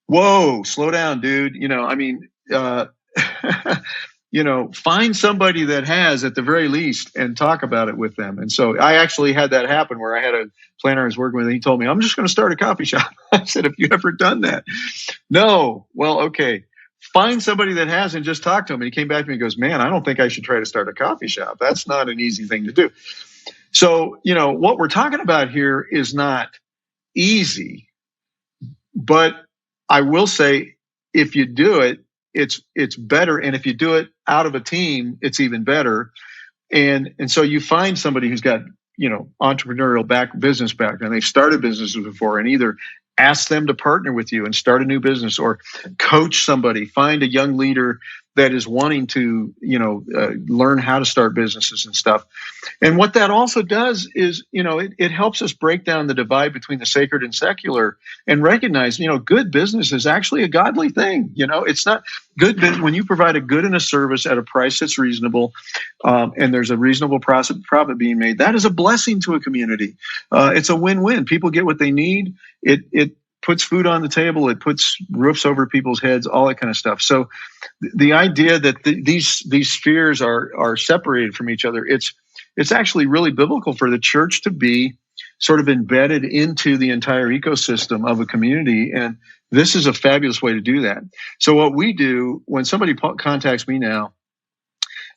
Whoa, slow down, dude. Find somebody that has at the very least and talk about it with them. And so I actually had that happen where I had a planner I was working with and he told me, I'm just going to start a coffee shop. I said, have you ever done that? No. Well, okay. Find somebody that has and just talk to him. And he came back to me and goes, man, I don't think I should try to start a coffee shop. That's not an easy thing to do. So, what we're talking about here is not easy, but I will say if you do it, it's better. And if you do it out of a team, it's even better. And so you find somebody who's got, entrepreneurial business background. They've started businesses before, and either ask them to partner with you and start a new business or coach somebody, find a young leader that is wanting to, learn how to start businesses and stuff. And what that also does is, it helps us break down the divide between the sacred and secular and recognize, good business is actually a godly thing. It's not good when you provide a good and a service at a price that's reasonable, and there's a reasonable profit being made. That is a blessing to a community. It's a win-win. People get what they need. It puts food on the table. It puts roofs over people's heads, all that kind of stuff. So the idea that these spheres are separated from each other, it's actually really biblical for the church to be sort of embedded into the entire ecosystem of a community. And this is a fabulous way to do that. So what we do when somebody contacts me now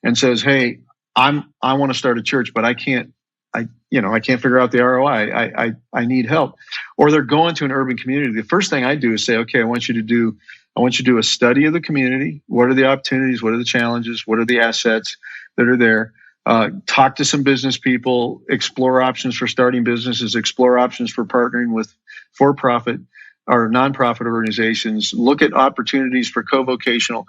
and says, "Hey, I want to start a church, but I can't figure out the ROI. I need help," or they're going to an urban community. The first thing I do is say, "Okay, I want you to do a study of the community. What are the opportunities? What are the challenges? What are the assets that are there? Talk to some business people, explore options for starting businesses, explore options for partnering with for-profit or nonprofit organizations, look at opportunities for co-vocational,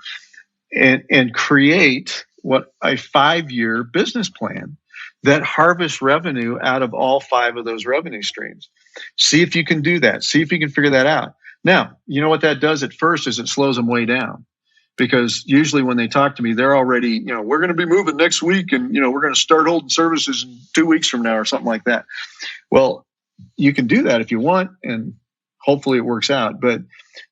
and create what a 5-year business plan that harvests revenue out of all 5 of those revenue streams. See if you can do that. See if you can figure that out." Now, you know what that does at first is it slows them way down, because usually when they talk to me, they're already, "We're going to be moving next week, and, we're going to start holding services in 2 weeks from now," or something like that. Well, you can do that if you want, and hopefully it works out. But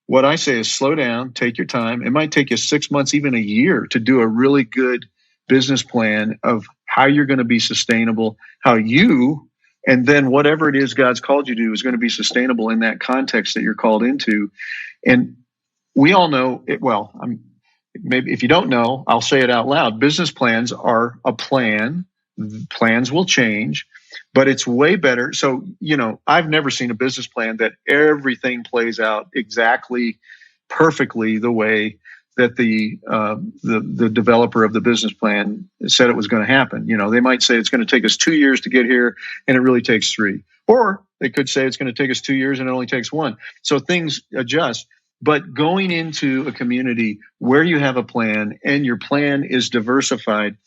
what I say is slow down, take your time. It might take you 6 months, even a year, to do a really good business plan of how you're going to be sustainable, and then whatever it is God's called you to do is going to be sustainable in that context that you're called into. And we all know it. Well, maybe if you don't know, I'll say it out loud. Business plans are a plan. Plans will change, but it's way better. So, I've never seen a business plan that everything plays out exactly perfectly the way that the developer of the business plan said it was going to happen. They might say it's going to take us 2 years to get here, and it really takes 3. Or they could say it's going to take us 2 years and it only takes 1. So things adjust. But going into a community where you have a plan and your plan is diversified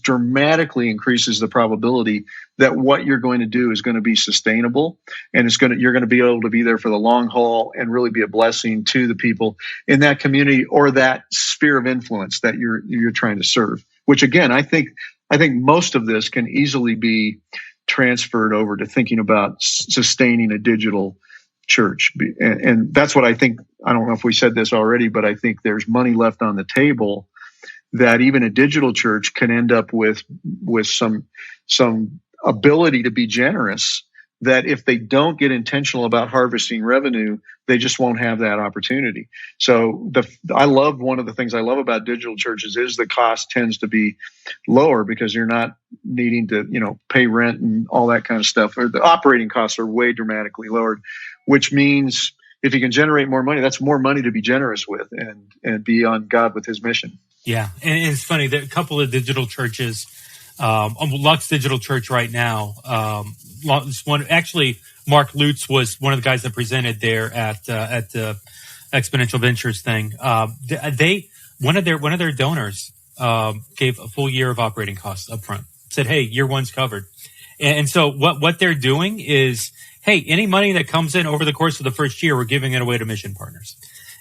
dramatically increases the probability that what you're going to do is going to be sustainable, and you're going to be able to be there for the long haul and really be a blessing to the people in that community or that sphere of influence that you're trying to serve. Which again, I think most of this can easily be transferred over to thinking about sustaining a digital church. And that's what I think. I don't know if we said this already, but I think there's money left on the table that even a digital church can end up with some ability to be generous, that if they don't get intentional about harvesting revenue, they just won't have that opportunity. So one of the things I love about digital churches is the cost tends to be lower, because you're not needing to, pay rent and all that kind of stuff. Or the operating costs are way dramatically lowered, which means if you can generate more money, that's more money to be generous with and be on God with his mission. Yeah. And it's funny that a couple of digital churches, Lux Digital Church right now, Mark Lutz was one of the guys that presented there at the Exponential Ventures thing. One of their donors gave a full year of operating costs up front. Said, "Hey, year 1's covered." And so what they're doing is, hey, any money that comes in over the course of the first year, we're giving it away to mission partners.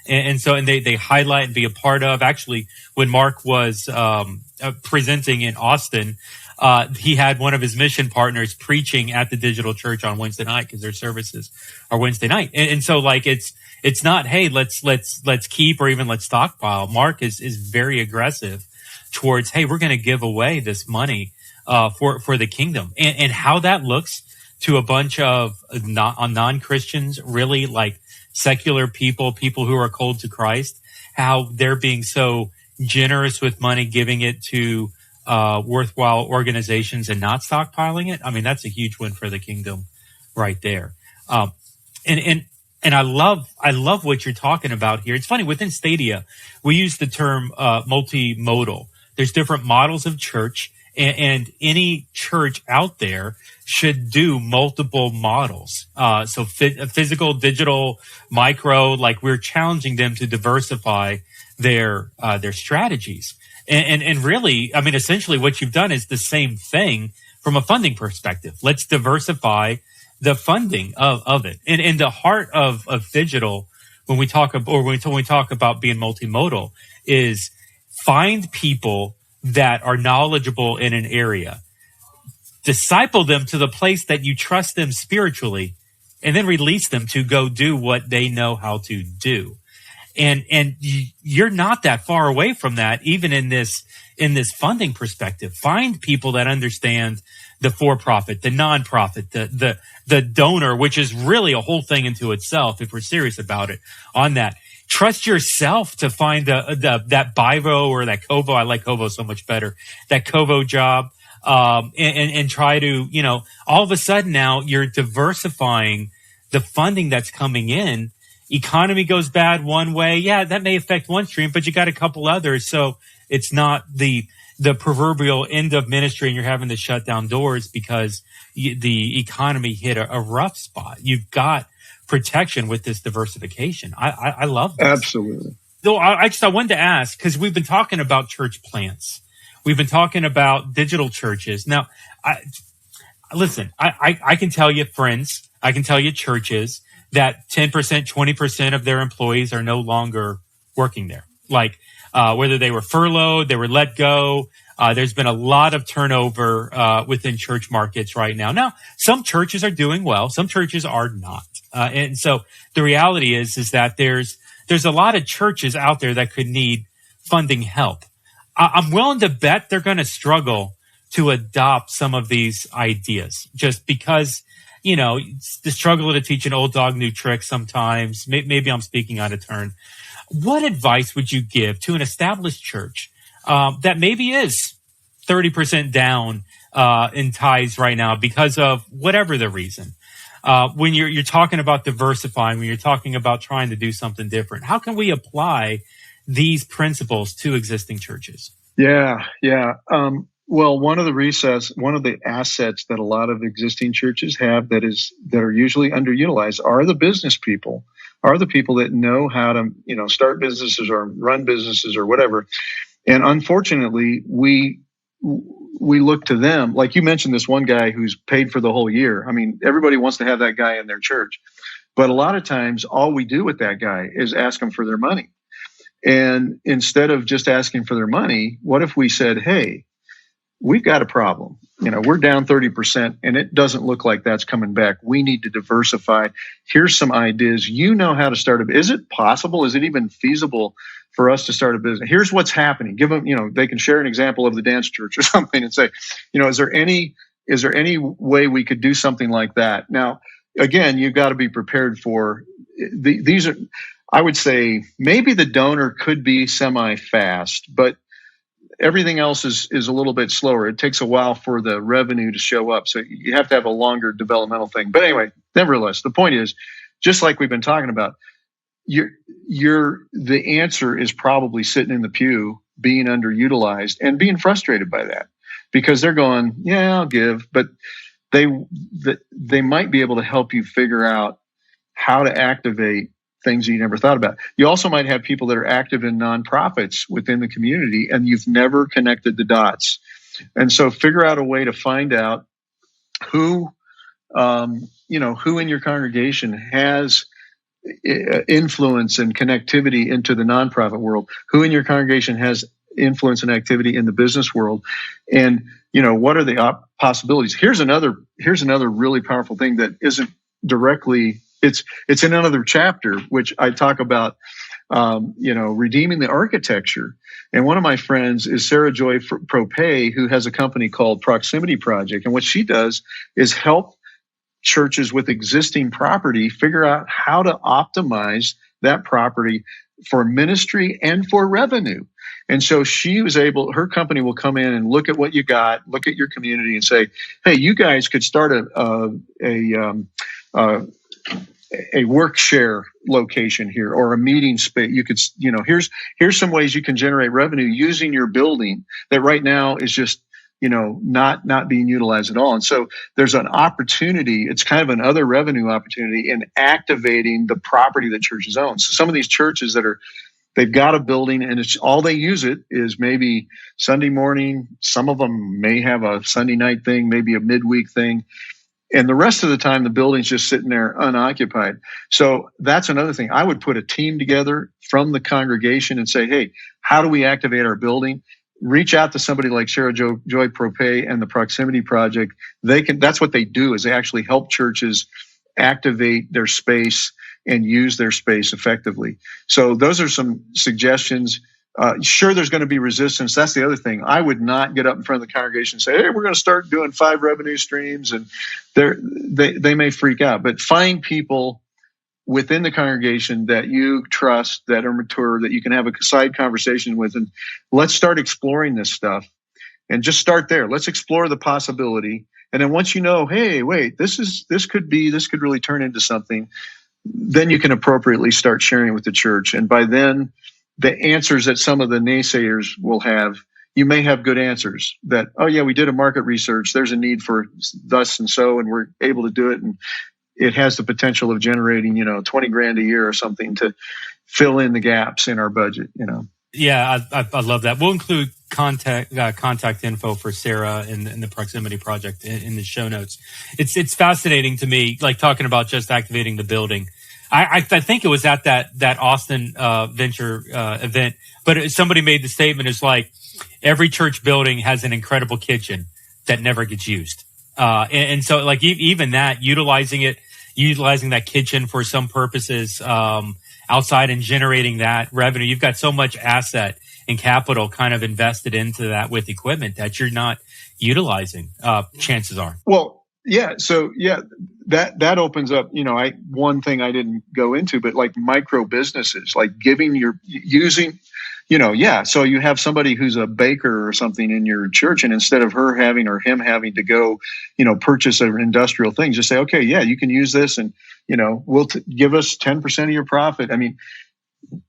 And they highlight and be a part of. Actually, when Mark was presenting in Austin, he had one of his mission partners preaching at the digital church on Wednesday night, because their services are Wednesday night. And so it's not, hey, let's keep or even let's stockpile. Mark is very aggressive towards, hey, we're going to give away this money for the kingdom, and how that looks to a bunch of non-Christians, really like secular people who are called to Christ, how they're being so generous with money, giving it to worthwhile organizations and not stockpiling it. I mean, that's a huge win for the kingdom right there. And I love what you're talking about here. It's funny, within Stadia, we use the term multimodal. There's different models of church, and any church out there should do multiple models. So physical, digital, micro, like we're challenging them to diversify their strategies. And really, I mean, essentially what you've done is the same thing from a funding perspective. Let's diversify the funding of it. And in the heart of digital, when we talk about being multimodal, is find people that are knowledgeable in an area, disciple them to the place that you trust them spiritually, and then release them to go do what they know how to do. And you're not that far away from that, even in this funding perspective. Find people that understand the for-profit, the nonprofit, the donor, which is really a whole thing into itself if we're serious about it on that. Trust yourself to find that Bi-Vo or that co-vo. I like co-vo so much better. That co-vo job, and try to, all of a sudden now you're diversifying the funding that's coming in. Economy goes bad one way. Yeah, that may affect one stream, but you got a couple others. So it's not the proverbial end of ministry and you're having to shut down doors because the economy hit a rough spot. You've got protection with this diversification. I love this. Absolutely. Though I wanted to ask, because we've been talking about church plants. We've been talking about digital churches. Now, listen, I can tell you friends, I can tell you churches that 10%, 20% of their employees are no longer working there. Like, whether they were furloughed, they were let go. There's been a lot of turnover within church markets right now. Now, some churches are doing well, some churches are not. And so the reality is that there's a lot of churches out there that could need funding help. I'm willing to bet they're going to struggle to adopt some of these ideas just because, the struggle to teach an old dog new tricks sometimes. Maybe I'm speaking out of turn. What advice would you give to an established church that maybe is 30% down in tithes right now because of whatever the reason? When you're talking about diversifying, when you're talking about trying to do something different, how can we apply these principles to existing churches? Yeah. Well, one of the assets that a lot of existing churches have that are usually underutilized are the business people, are the people that know how to, start businesses or run businesses or whatever. And unfortunately, we look to them. Like you mentioned, this one guy who's paid for the whole year. I mean, everybody wants to have that guy in their church, but a lot of times all we do with that guy is ask them for their money. And instead of just asking for their money, what if we said, hey, we've got a problem. We're down 30% and it doesn't look like that's coming back. We need to diversify. Here's some ideas. You know how to start is it possible? Is it even feasible for us to start a business? Here's what's happening. Give them, they can share an example of the dance church or something and say, is there any way we could do something like that? Now, again, you've got to be prepared for these are, I would say maybe the donor could be semi-fast, but everything else is a little bit slower. It takes a while for the revenue to show up. So you have to have a longer developmental thing. But anyway, nevertheless, the point is, just like we've been talking about, the answer is probably sitting in the pew, being underutilized and being frustrated by that because they're going, yeah, I'll give, but they might be able to help you figure out how to activate things you never thought about. You also might have people that are active in nonprofits within the community and you've never connected the dots. And so figure out a way to find out who in your congregation has influence and connectivity into the nonprofit world, who in your congregation has influence and activity in the business world, and what are the possibilities. Here's another really powerful thing that isn't directly, it's in another chapter, which I talk about, redeeming the architecture. And one of my friends is Sarah Joy Propay, who has a company called Proximity Project. And what she does is help churches with existing property figure out how to optimize that property for ministry and for revenue. And so her company will come in and look at what you got, look at your community and say, hey, you guys could start a work share location here or a meeting space. You could, here's some ways you can generate revenue using your building that right now is just, not being utilized at all. And so there's an opportunity. It's kind of another revenue opportunity in activating the property that churches own. So some of these churches that are They've got a building, and it's all they use it is maybe Sunday morning. Some of them may have a Sunday night thing, maybe a midweek thing. And the rest of the time, the building's just sitting there unoccupied. So that's another thing. I would put a team together from the congregation and say, hey, how do we activate our building? Reach out to somebody like Sarah Joy Propay and the Proximity Project. That's what they do, is they actually help churches activate their space and use their space effectively. So those are some suggestions. Sure, there's going to be resistance. That's the other thing. I would not get up in front of the congregation and say, hey, we're going to start doing 5 revenue streams, and they may freak out. But find people within the congregation that you trust, that are mature, that you can have a side conversation with, and let's start exploring this stuff. And just start there. Let's explore the possibility. And then once you know, hey, wait, this could really turn into something, then you can appropriately start sharing it with the church. And by then, the answers that some of the naysayers will have, you may have good answers that, oh yeah, we did a market research. There's a need for thus and so, and we're able to do it. And it has the potential of generating, $20,000 a year or something to fill in the gaps in our budget, Yeah, I love that. We'll include contact info for Sarah and the Proximity Project in the show notes. It's fascinating to me, like talking about just activating the building. I think it was at that Austin venture event, but somebody made the statement, it's like every church building has an incredible kitchen that never gets used. And so like even that, utilizing that kitchen for some purposes outside and generating that revenue, you've got so much asset and capital kind of invested into that with equipment that you're not utilizing, chances are. Well, yeah. So yeah, that opens up, one thing I didn't go into, but like micro businesses, like using, so you have somebody who's a baker or something in your church, and instead of her having or him having to go, purchase an industrial thing, just say, okay, yeah, you can use this, and, we'll give us 10% of your profit. I mean,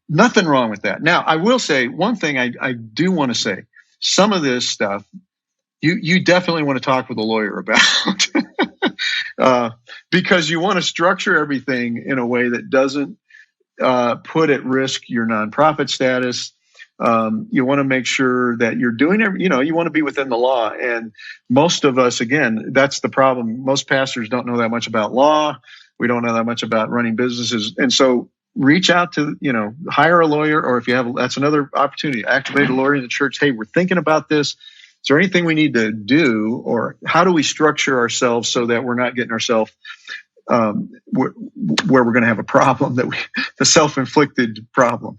nothing wrong with that. Now, I will say one thing I do want to say, some of this stuff, you definitely want to talk with a lawyer about because you want to structure everything in a way that doesn't put at risk your nonprofit status. You want to make sure that you're doing you want to be within the law. And most of us, again, that's the problem. Most pastors don't know that much about law. We don't know that much about running businesses. And so reach out to, hire a lawyer, or if you have, that's another opportunity, activate a lawyer in the church. Hey, we're thinking about this. Is there anything we need to do, or how do we structure ourselves so that we're not getting ourselves where we're going to have a problem, the self-inflicted problem,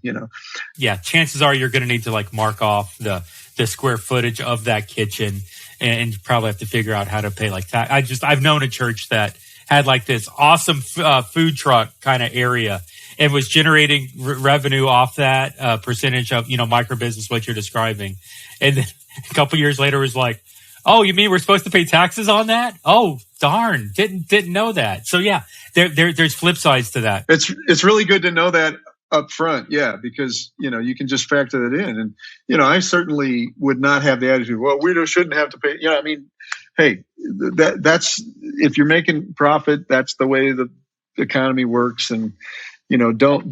Yeah, chances are you're going to need to like mark off the square footage of that kitchen, and you probably have to figure out how to pay like tax. I've known a church that had like this awesome food truck kind of area and was generating revenue off that percentage of, micro business, what you're describing. And then a couple years later was like, oh, you mean we're supposed to pay taxes on that? Oh, darn, didn't know that. So yeah, there's flip sides to that. It's really good to know that up front, yeah, because you can just factor that in. And I certainly would not have the attitude, well, we shouldn't have to pay. Hey, that's if you're making profit, that's the way the economy works, and don't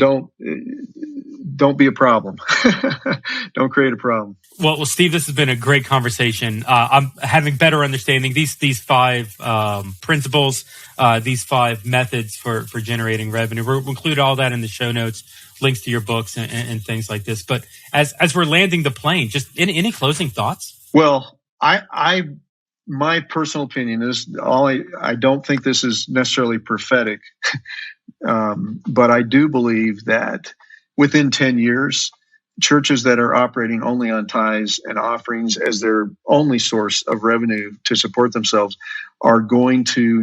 be a problem. Don't create a problem. Well, Steve, this has been a great conversation. I'm having better understanding these 5 principles, these 5 methods for generating revenue. We'll include all that in the show notes, links to your books and things like this. But as we're landing the plane, just any closing thoughts? Well, my personal opinion is I don't think this is necessarily prophetic, but I do believe that within 10 years, churches that are operating only on tithes and offerings as their only source of revenue to support themselves are going to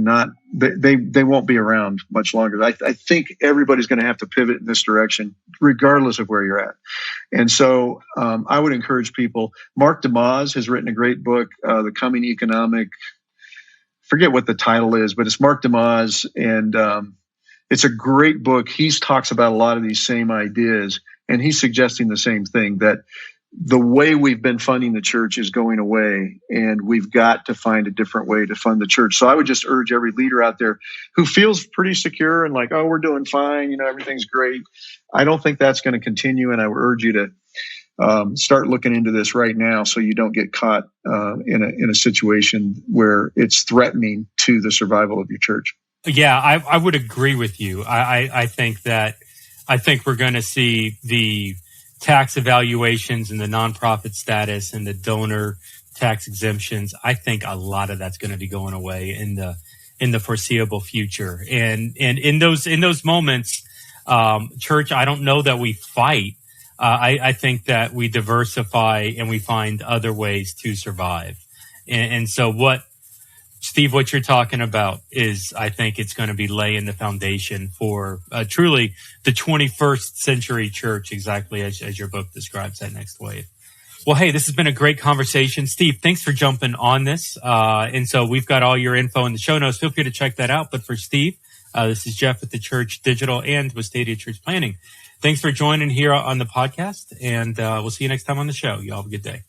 they won't be around much longer. I think everybody's going to have to pivot in this direction, regardless of where you're at. And so I would encourage people. Mark DeMoss has written a great book, The Coming Economic. Forget what the title is, but it's Mark DeMoss, and it's a great book. He talks about a lot of these same ideas, and he's suggesting the same thing, that the way we've been funding the church is going away, and we've got to find a different way to fund the church. So I would just urge every leader out there who feels pretty secure and like, oh, we're doing fine, everything's great. I don't think that's going to continue, and I would urge you to start looking into this right now so you don't get caught in a situation where it's threatening to the survival of your church. Yeah, I would agree with you. I think we're going to see the tax evaluations and the nonprofit status and the donor tax exemptions. I think a lot of that's going to be going away in the foreseeable future. And in those moments, church, I don't know that we fight. I think that we diversify and we find other ways to survive. And so Steve, what you're talking about is, I think it's going to be laying the foundation for truly the 21st century church, exactly as your book describes that next wave. Well, hey, this has been a great conversation. Steve, thanks for jumping on this. And so we've got all your info in the show notes. Feel free to check that out. But for Steve, this is Jeff with theChurch.digital and with Stadia Church Planning. Thanks for joining here on the podcast, and we'll see you next time on the show. You all have a good day.